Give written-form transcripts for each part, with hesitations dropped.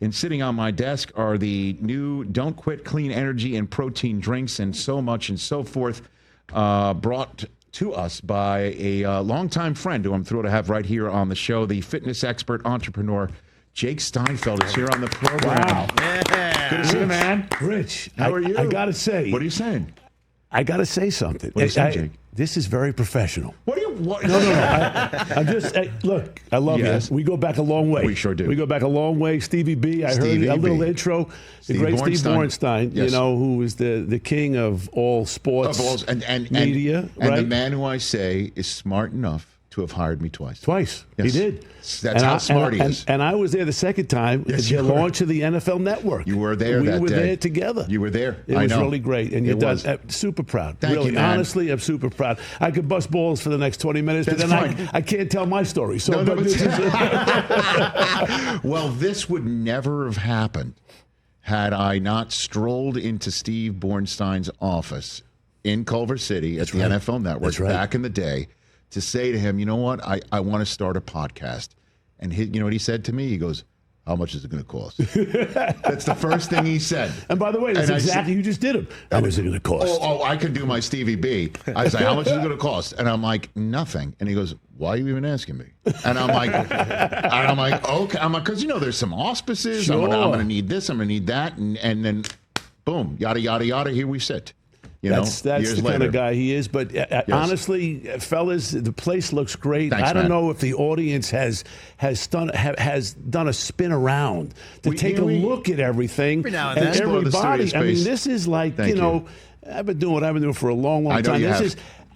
And sitting on my desk are the new Don't Quit Clean Energy and Protein drinks and so much and so forth, brought to us by a longtime friend who I'm thrilled to have right here on the show, the fitness expert entrepreneur, Jake Steinfeld is here on the program. Wow. Yeah. Good to see you, man. Rich, how are you? I got to say. What are you saying? I got to say something. What are you saying, Jake? This is very professional. What are you? What? No. I'm just, look, I love you. We go back a long way. We sure do. We go back a long way. Stevie B, I heard a little intro. The great Steve Bornstein, yes. who is the king of all sports media. And the man who I say is smart enough to have hired me twice. Yes. He did. That's how smart he is. And I was there the second time at the launch of the NFL Network. You were there that day. We were there together. You were there. It was really great. And you're done. Super proud. Thank you, man. Honestly, I'm super proud. I could bust balls for the next 20 minutes, but then I can't tell my story. So, well, this would never have happened had I not strolled into Steve Bornstein's office in Culver City at the NFL Network back in the day to say to him, you know what, I want to start a podcast. And you know what he said to me? He goes, how much is it going to cost? That's the first thing he said. And by the way, that's exactly you just did him. How much is it going to cost? Oh, I could do my Stevie B. I say, how much is it going to cost? And I'm like, nothing. And he goes, why are you even asking me? And I'm like, okay. I'm like, because there's some auspices. Sure. I'm going to need this. I'm going to need that. And then, boom, yada yada yada. Here we sit. That's the kind of guy he is. But honestly, fellas, the place looks great. Thanks, I don't know if the audience has done a spin around to take a look at everything every now and and then. everybody. I mean, this is like I've been doing what I've been doing for a long time.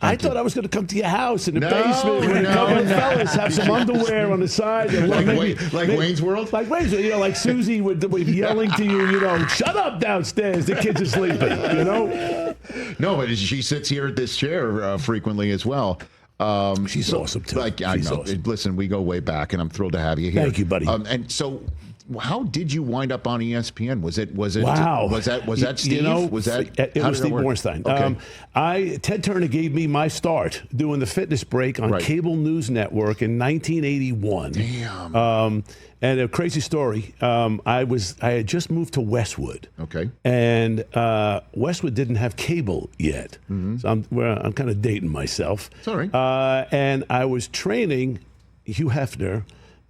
I thought I was going to come to your house in the basement with a couple of fellas, have some underwear on the side. And like Wayne's World? Like Wayne's World. Like Susie would be yelling to you, shut up downstairs. The kids are sleeping, No, but she sits here at this chair frequently as well. She's awesome, too. I know. Awesome. Listen, we go way back, and I'm thrilled to have you here. Thank you, buddy. And so... how did you wind up on ESPN? Was it? Wow. Was that Steve? It was Steve Bornstein. Okay. Ted Turner gave me my start doing the Fitness Break on Cable News Network in 1981. Damn. And a crazy story. I had just moved to Westwood. Okay. And Westwood didn't have cable yet. Mm-hmm. So I'm kind of dating myself. Sorry. And I was training Hugh Hefner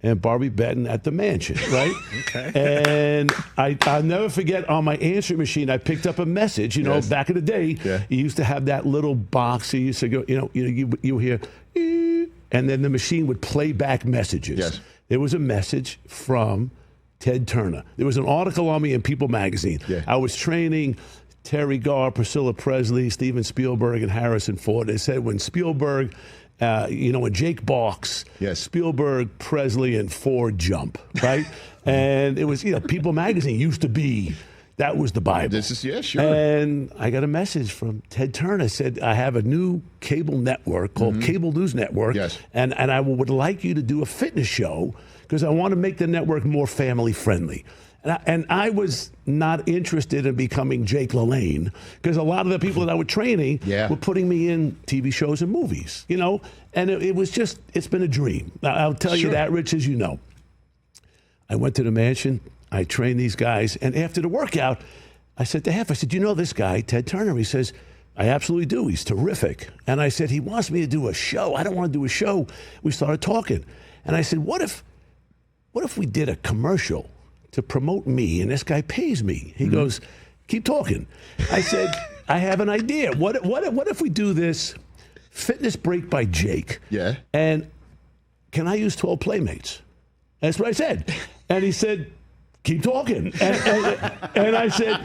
and Barbie Benton at the mansion, right? Okay. And I'll never forget, on my answering machine, I picked up a message. Back in the day, you used to have that little box. You used to go, you hear, and then the machine would play back messages. Yes. There was a message from Ted Turner. There was an article on me in People magazine. Yeah. I was training Terry Garr, Priscilla Presley, Steven Spielberg, and Harrison Ford. They said when Spielberg... and Jake barks, Spielberg, Presley, and Ford jump, right? And it was, People magazine used to be, that was the Bible. This is, sure. And I got a message from Ted Turner, said, I have a new cable network called Cable News Network, and I would like you to do a fitness show because I want to make the network more family friendly. And I was not interested in becoming Jake LaLanne because a lot of the people that I was training were putting me in TV shows and movies, and it was just, it's been a dream. I'll tell you that, Rich, as you know. I went to the mansion, I trained these guys, and after the workout, I said to Hef, I said, you know this guy, Ted Turner? He says, I absolutely do. He's terrific. And I said, he wants me to do a show. I don't want to do a show. We started talking. And I said, what if we did a commercial to promote me, and this guy pays me? He goes, keep talking. I said, I have an idea. What if we do this Fitness Break by Jake? Yeah. And can I use 12 Playmates? That's what I said. And he said, keep talking. And I said,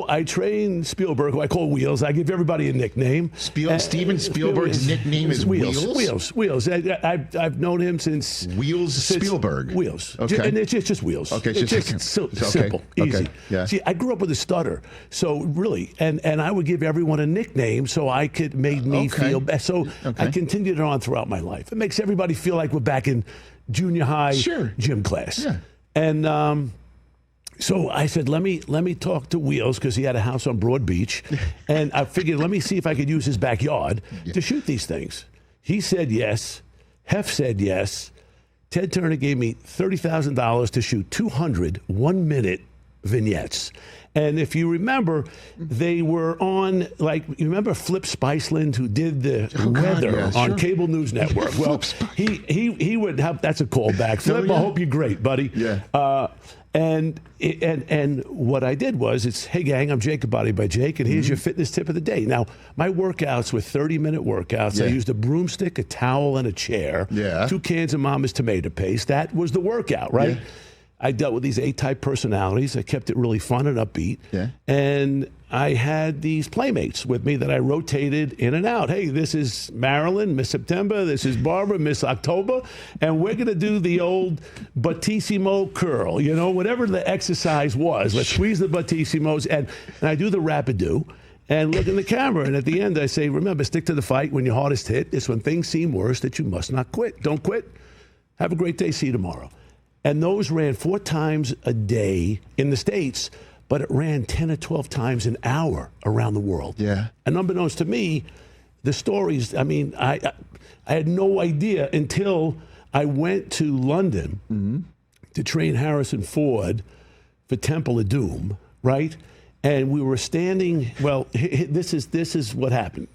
I train Spielberg, who I call Wheels. I give everybody a nickname. Steven Spielberg's nickname is Wheels? Wheels. I've known him since... Spielberg. Wheels. Okay. And it's just Wheels. Okay. It's just simple, easy. Okay. Yeah. See, I grew up with a stutter. So really, and I would give everyone a nickname so I could make me feel better. So I continued it on throughout my life. It makes everybody feel like we're back in junior high gym class. Yeah. And... So I said, let me talk to Wheels because he had a house on Broad Beach, and I figured let me see if I could use his backyard to shoot these things. He said yes. Hef said yes. Ted Turner gave me $30,000 to shoot 200 one-minute vignettes. And if you remember, they were on, like, you remember Flip Spiceland, who did the weather on Cable News Network? Well, he would have, that's a callback. Flip, I hope you're great, buddy. Yeah. And what I did was, it's, hey gang, I'm Jacob Body by Jake, and here's your fitness tip of the day. Now, my workouts were 30-minute workouts. I used a broomstick, a towel, and a chair. 2 cans of Mama's tomato paste. That was the workout, right? I dealt with these A-type personalities. I kept it really fun and upbeat. And I had these playmates with me that I rotated in and out. Hey, this is Marilyn, Miss September. This is Barbara, Miss October. And we're going to do the old battissimo curl, you know, whatever the exercise was. Let's squeeze the battissimos. And I do the rapido and look in the camera. And at the end, I say, remember, stick to the fight when your hardest hit. It's when things seem worse that you must not quit. Don't quit. Have a great day. See you tomorrow. And those ran 4 times a day in the States, but it ran 10 or 12 times an hour around the world. And unbeknownst to me, the stories, I mean, I had no idea until I went to London to train Harrison Ford for Temple of Doom, right? And we were standing, well, this is what happened.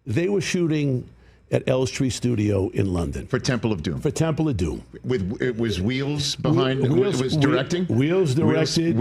They were shooting at Elstree Studio in London. For Temple of Doom. For Temple of Doom. It was Wheels behind, it was directing? Wheels directed.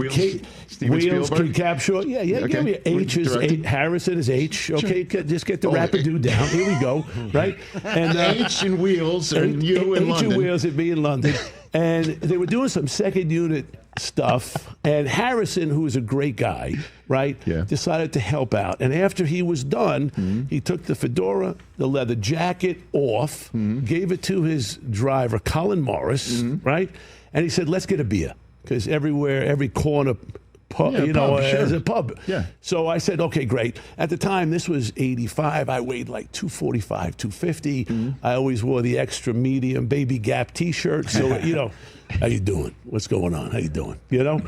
Steven Spielberg? Capshaw. Yeah, give me H is H. Harrison is H. Okay, just get the rapido down. Here we go, right? And H and Wheels and you in London. H and Wheels and me in London. And they were doing some second unit stuff, and Harrison, who is a great guy, right, decided to help out. And after he was done, he took the fedora, the leather jacket off, gave it to his driver, Colin Morris, right? And he said, let's get a beer, because everywhere, every corner pub, as a pub. So I said, okay, great. At the time, this was 85. I weighed like 245, 250. I always wore the extra medium Baby Gap T-shirt. So, you know, how you doing? What's going on? How you doing? You know,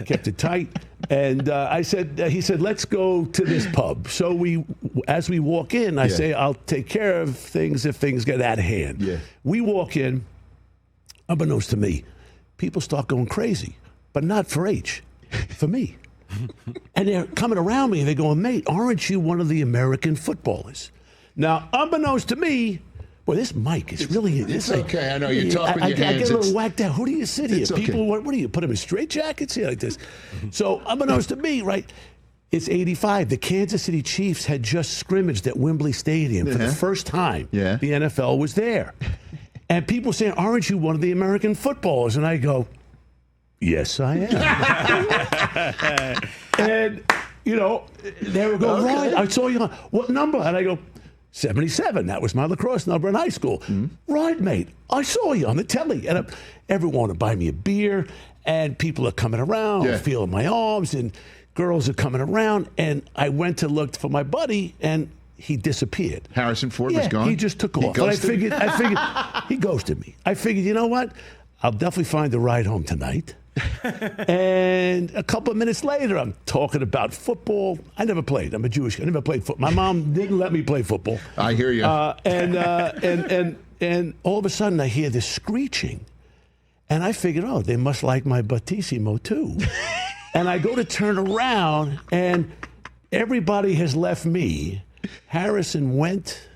kept it tight. And he said, let's go to this pub. So as we walk in, I say, I'll take care of things if things get out of hand. We walk in, unbeknownst to me, people start going crazy, but not for H. For me. And they're coming around me and they're going, mate, aren't you one of the American footballers? Now, unbeknownst to me, boy, this mic is really... It's okay, I know, you talk with your hands. I get a little whacked out. Who do you sit here? People, what do you, put them in straitjackets here like this? So, unbeknownst to me, right, it's 85. The Kansas City Chiefs had just scrimmaged at Wembley Stadium for the first time. The NFL was there. And people saying, aren't you one of the American footballers? And I go... Yes, I am. And, you know, they were going, right, I saw you on, what number? And I go, 77. That was my lacrosse number in high school. Right, mate, I saw you on the telly. And everyone would buy me a beer, and people are coming around, feeling my arms, and girls are coming around. And I went to look for my buddy, and he disappeared. Harrison Ford was gone? He just took off. But I figured, he ghosted me. I figured, you know what? I'll definitely find a ride home tonight. And a couple of minutes later, I'm talking about football. I never played. I'm a Jewish guy. I never played football. My mom didn't let me play football. I hear you. And all of a sudden, I hear this screeching. And I figured, oh, they must like my battissimo too. And I go to turn around, and everybody has left me. Harrison went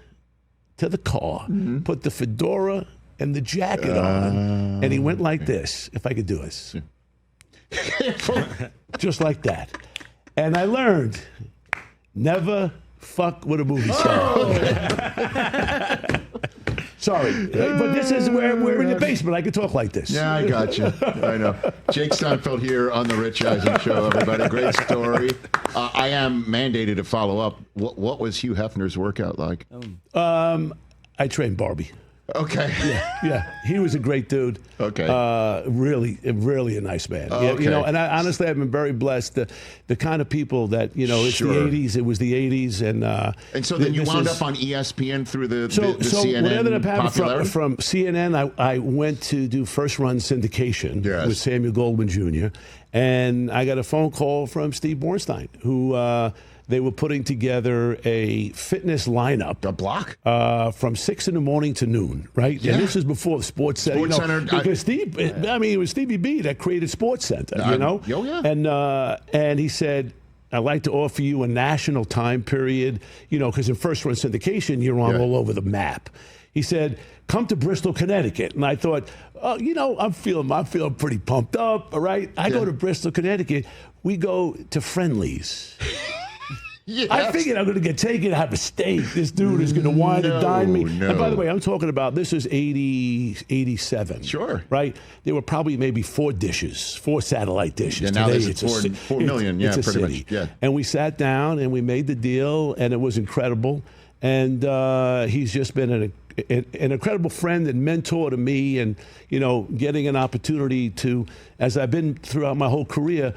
to the car, put the fedora and the jacket on, and he went like this, if I could do this. Just like that. And I learned, never fuck with a movie star. Sorry, but this is where we're in the basement. I can talk like this. Yeah, I got you. I know. Jake Steinfeld here on the Rich Eisen Show, everybody. Great story. I am mandated to follow up. What was Hugh Hefner's workout like? I trained Barbie. Okay. Yeah. He was a great dude. Okay. Really a nice man. Okay. You know, and honestly, I've been very blessed. The kind of people that, you know, it's the 80s. It was the 80s, and so then you wound up on ESPN through the CNN what ended up happening popularity? from CNN, I went to do first Run Syndication with Samuel Goldwyn Jr., and I got a phone call from Steve Bornstein, who they were putting together a fitness lineup. A block? From 6 in the morning to noon, right? Yeah. And this is before the Sports Center. Because it was Stevie B that created Sports Center, Oh, yeah. And he said, I'd like to offer you a national time period, because in first run syndication, you're on all over the map. He said, come to Bristol, Connecticut. And I thought, I'm feeling pretty pumped up, all right? I go to Bristol, Connecticut. We go to Friendly's. Yes. I figured I'm going to get taken to have a steak. This dude is going to wine and dine me. No. And by the way, I'm talking about, this is 80, 87. Sure. Right? There were probably maybe 4 satellite dishes. Yeah, now Today, there's 4 million. It's a pretty city. much. Yeah. And we sat down and we made the deal, and it was incredible. And he's just been an incredible friend and mentor to me, and getting an opportunity to, as I've been throughout my whole career,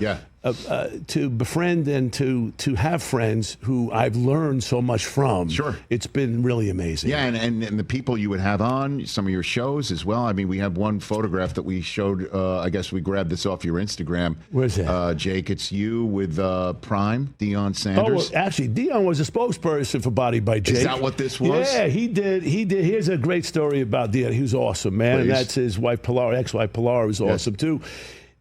to befriend and to have friends who I've learned so much from. Sure. It's been really amazing. Yeah, and the people you would have on some of your shows as well. I mean, we have one photograph that we showed. I guess we grabbed this off your Instagram. Where's that? Jake, it's you with Prime, Deion Sanders. Oh, well, actually, Deion was a spokesperson for Body by Jake. Is that what this was? Yeah, he did. Here's a great story about Deion. He was awesome, man. Please. And that's his wife, Pilar, ex-wife Pilar, was awesome, too.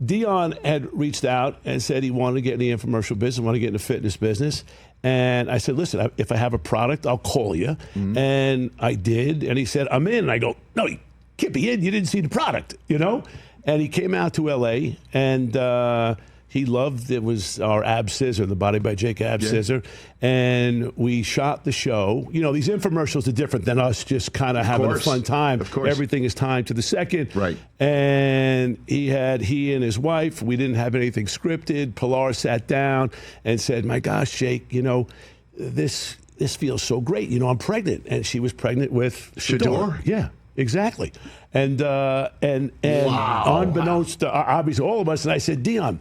Deion had reached out and said he wanted to get in the infomercial business, wanted to get in the fitness business. And I said, listen, if I have a product, I'll call you. Mm-hmm. And I did. And he said, I'm in. And I go, no, you can't be in. You didn't see the product, And he came out to L.A. and he loved, it was our ab scissor, the Body by Jake ab scissor. And we shot the show. These infomercials are different than us just kind of having a fun time. Of course. Everything is timed to the second. Right. And he and his wife, we didn't have anything scripted. Pilar sat down and said, my gosh, Jake, this feels so great. I'm pregnant. And she was pregnant with Shador. Yeah. Exactly. And wow. unbeknownst to obviously all of us, and I said, Deion,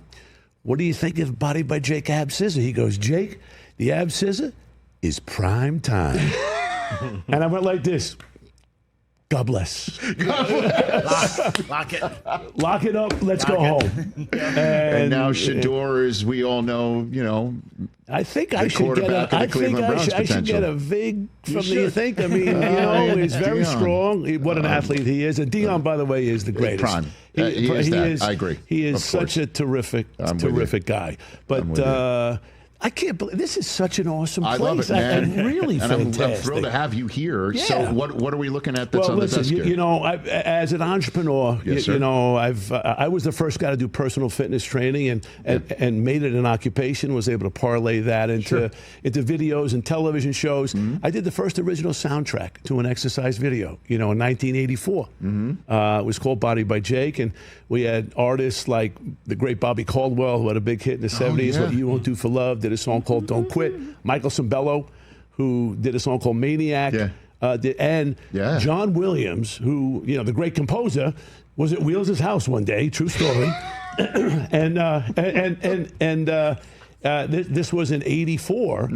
what do you think of Body by Jake ab scissor? He goes, Jake, the ab scissor is prime time. And I went like this. God bless. Lock it. Lock it up. Let's go home. And now Shador, as we all know, I think I should get a vig from the. You think? I mean, he's very strong. What an athlete he is. And Deion, by the way, is the greatest. Prime. He is. I agree. He is such a terrific guy. But I can't believe this is such an awesome place. I love it, man. And really fantastic. I'm thrilled to have you here. Yeah. So what are we looking at that's on the desk here? As an entrepreneur, I was the first guy to do personal fitness training and made it an occupation, was able to parlay that into videos and television shows. Mm-hmm. I did the first original soundtrack to an exercise video, in 1984. Mm-hmm. It was called Body by Jake, and we had artists like the great Bobby Caldwell, who had a big hit in the 70s, What You Won't Do for Love, did a song called Don't Quit. Michael Cimbello, who did a song called Maniac. And John Williams, who, the great composer, was at Wheels' house one day, true story. This was in 84,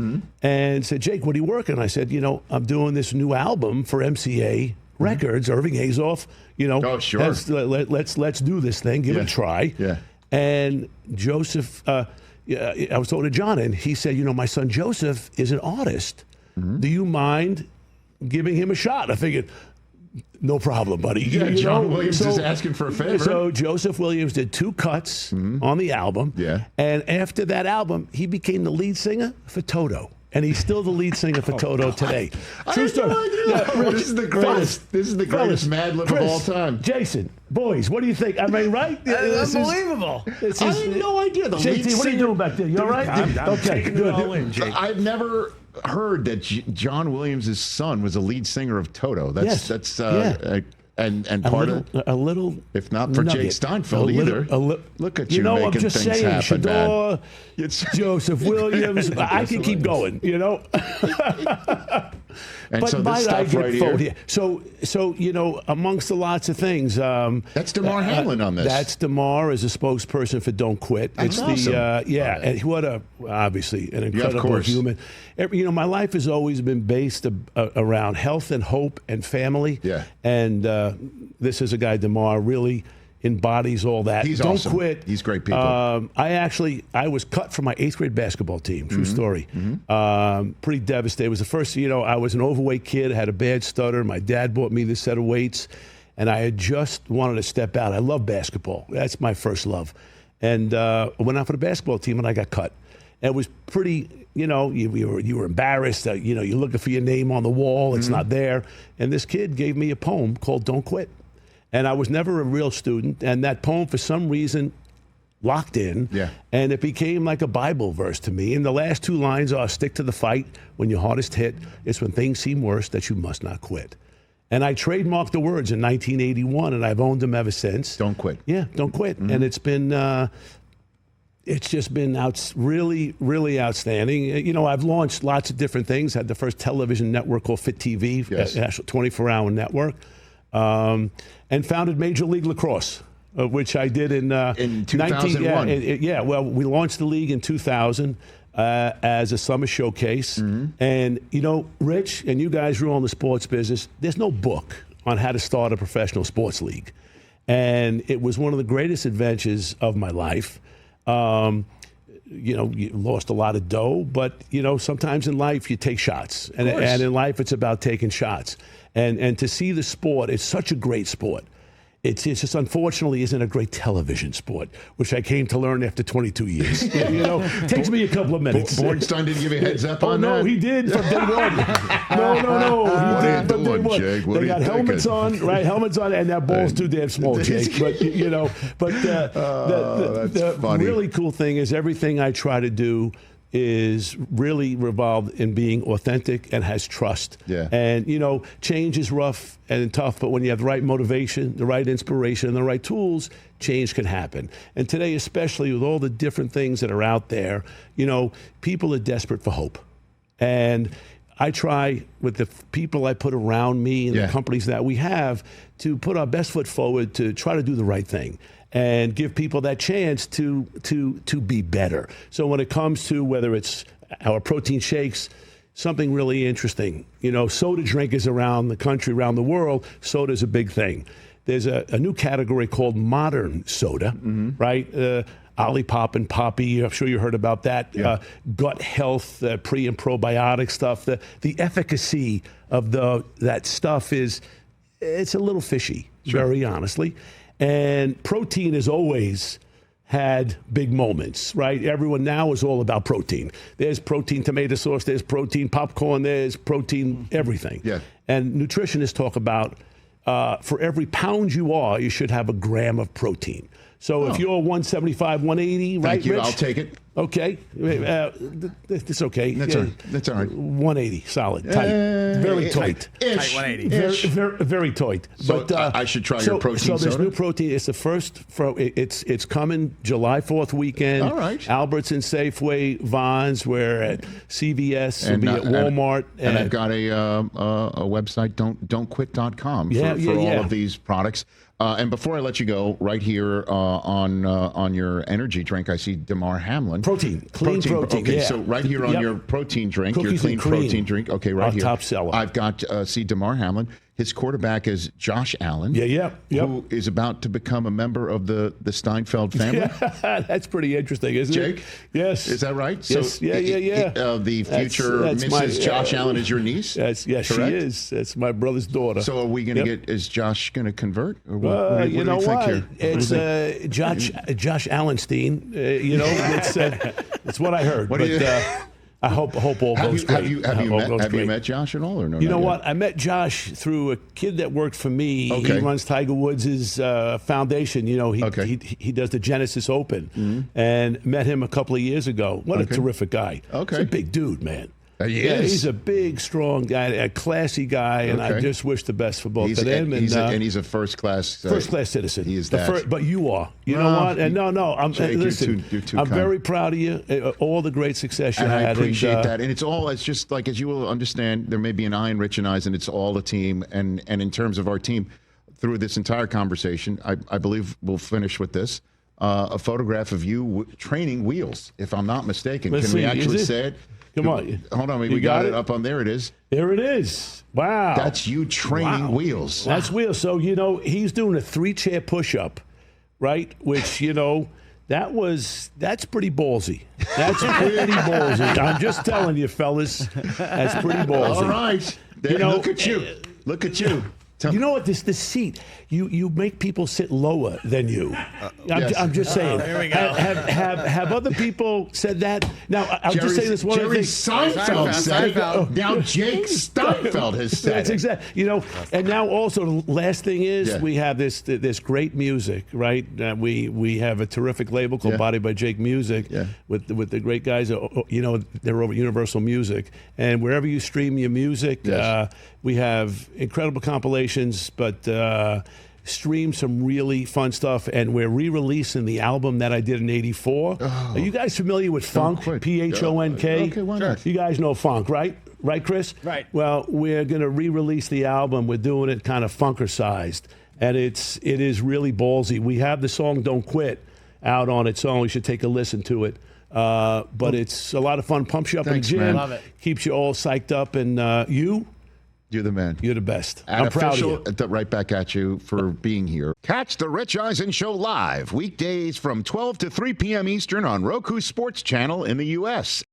and said, Jake, what are you working on? I said, I'm doing this new album for MCA Records, Irving Azoff, Oh, sure. Let's do this thing, give it a try. Yeah. And Joseph, I was talking to John, and he said, my son Joseph is an artist. Mm-hmm. Do you mind giving him a shot? I figured, no problem, buddy. John Williams is asking for a favor. So Joseph Williams did 2 cuts on the album. Yeah. And after that album, he became the lead singer for Toto. And he's still the lead singer for Toto today. True story. This is the greatest. This is the greatest Mad Lib of all time. Jason, boys, what do you think? Am I right? Unbelievable. I had no idea. The lead JT, what are you doing back there? You all right? I'm taking it all in, Jake. I've never heard that John Williams' son was a lead singer of Toto. That's And part of a little, if not for Jake Steinfeld either. Look at you making I'm just things saying, happen, Shador, Joseph Williams. I can keep going, And but so this stuff right here. So amongst the lots of things, that's DeMar Hamlin on this. That's DeMar as a spokesperson for Don't Quit. That's awesome. And what obviously an incredible human. My life has always been based around health and hope and family. Yeah. And this is a guy, DeMar, really embodies all that. He's Don't awesome. quit. He's great people. I was cut from my 8th grade basketball team. True story. Pretty devastated. It was the first, I was an overweight kid, had a bad stutter. My dad bought me this set of weights, and I had just wanted to step out. I love basketball. That's my first love. And I went out for the basketball team, and I got cut. It was pretty, you were embarrassed. You're looking for your name on the wall. It's not there. And this kid gave me a poem called Don't Quit. And I was never a real student. And that poem, for some reason, locked in. Yeah. And it became like a Bible verse to me. And the last 2 lines are, stick to the fight when you're hardest hit. It's when things seem worse that you must not quit. And I trademarked the words in 1981, and I've owned them ever since. Don't quit. Yeah, don't quit. And it's been... it's just been really, really outstanding. I've launched lots of different things. Had the first television network called Fit TV, national 24-hour network, and founded Major League Lacrosse, which I did in 2001. Well, we launched the league in 2000 as a summer showcase. And, Rich, and you guys rule on the sports business, there's no book on how to start a professional sports league. And it was one of the greatest adventures of my life. You lost a lot of dough, but sometimes in life you take shots, and in life it's about taking shots. And to see the sport, it's such a great sport. It's just unfortunately isn't a great television sport, which I came to learn after 22 years. It takes me a couple of minutes. Bornstein didn't give you a heads up on that? No, he did from day one. No. What are you doing, Jake? They got helmets on, right? Helmets on, and that ball's too damn small, Jake. But, the really cool thing is everything I try to do is really revolved in being authentic and has trust. Yeah. And, change is rough and tough, but when you have the right motivation, the right inspiration, and the right tools, change can happen. And today, especially with all the different things that are out there, people are desperate for hope. And I try, with the people I put around me and the companies that we have, to put our best foot forward to try to do the right thing and give people that chance to be better. So when it comes to whether it's our protein shakes, something really interesting. Soda drinkers around the country, around the world, soda's a big thing. There's a new category called modern soda, right? Olipop and Poppy, I'm sure you heard about that. Yeah. Gut health, pre and probiotic stuff. The efficacy of that stuff it's a little fishy, very honestly. And protein has always had big moments, right? Everyone now is all about protein. There's protein tomato sauce, there's protein popcorn, there's protein everything. Yeah. And nutritionists talk about for every pound you are, you should have a gram of protein. So if you're 175, 180, right, Thank you, Rich? I'll take it. Okay. It's okay. That's all right. That's all right. 180, solid, tight, very tight. Tight 180. Very tight. So I should try your protein soda. So there's soda? new protein. It's the first. It's coming July 4th weekend. All right. Albertsons, Safeway, Vons. We're at CVS. We'll be at Walmart. And I've got a website, don'tquit.com for all of these products. And before I let you go, right here on your energy drink, I see DeMar Hamlin. Clean protein. Okay, yeah. so right here on your protein drink, Cookies your clean and cream. protein drink. Okay, right Our here. top seller. I've got see DeMar Hamlin. His quarterback is Josh Allen. Who is about to become a member of the Steinfeld family. Yeah, that's pretty interesting, isn't it? Jake? Yes. Is that right? Yes. So, Yeah. The future That's Mrs. Josh Allen is your niece? Yes, she is. That's my brother's daughter. So are we going to is Josh going to convert? Or what do you think here? It's Josh Allenstein. It's what I heard. I hope all goes great. Have you met Josh at all or no? You know what? I met Josh through a kid that worked for me. Okay. He runs Tiger Woods' foundation. He does the Genesis Open, and met him a couple of years ago. What a terrific guy. Okay. He's a big dude, man. He is. He's a big, strong guy, a classy guy, and I just wish the best for both of them. And he's a first-class citizen. He is that. But you are. You know what? And no. Jake, listen, you're too I'm kind. very proud of you. All the great success you and had. I appreciate that. And it's just like, as you will understand, there may be an I in Rich and Eisen, and it's all a team. And in terms of our team, through this entire conversation, I believe we'll finish with this. A photograph of you training wheels, if I'm not mistaken. Let's Can we see, actually is it? say it? Come on. Hold on. We got it up on there. It is. There it is. Wow. That's you training wheels. That's wheels. So, he's doing a 3-chair push-up right? Which, that's pretty ballsy. That's pretty ballsy. I'm just telling you, fellas, that's pretty ballsy. All right. Look at you. Look at you. You know what? This seat, you make people sit lower than you. I'm just saying. Here we go. Have other people said that? Now, I'll just say this one other thing. Seinfeld said it. Now Jake Steinfeld has said That's it. exactly. And now also the last thing is we have this great music, right? We have a terrific label called Body by Jake Music with the great guys. They're over Universal Music, and wherever you stream your music, we have incredible compilations, but stream some really fun stuff. And we're re-releasing the album that I did in '84. Are you guys familiar with funk? Phonk. Okay, why not? You guys know funk, right? Right, Chris? Right. Well, we're going to re-release the album. We're doing it kind of funker-sized, and it is really ballsy. We have the song "Don't Quit" out on its own. You should take a listen to it. But it's a lot of fun. Pumps you up in the gym. Man. Love it. Keeps you all psyched up, and You're the man. you're the best. And I'm proud of you. right back at you for being here. Catch the Rich Eisen Show live weekdays from 12 to 3 p.m. Eastern on Roku Sports Channel in the U.S.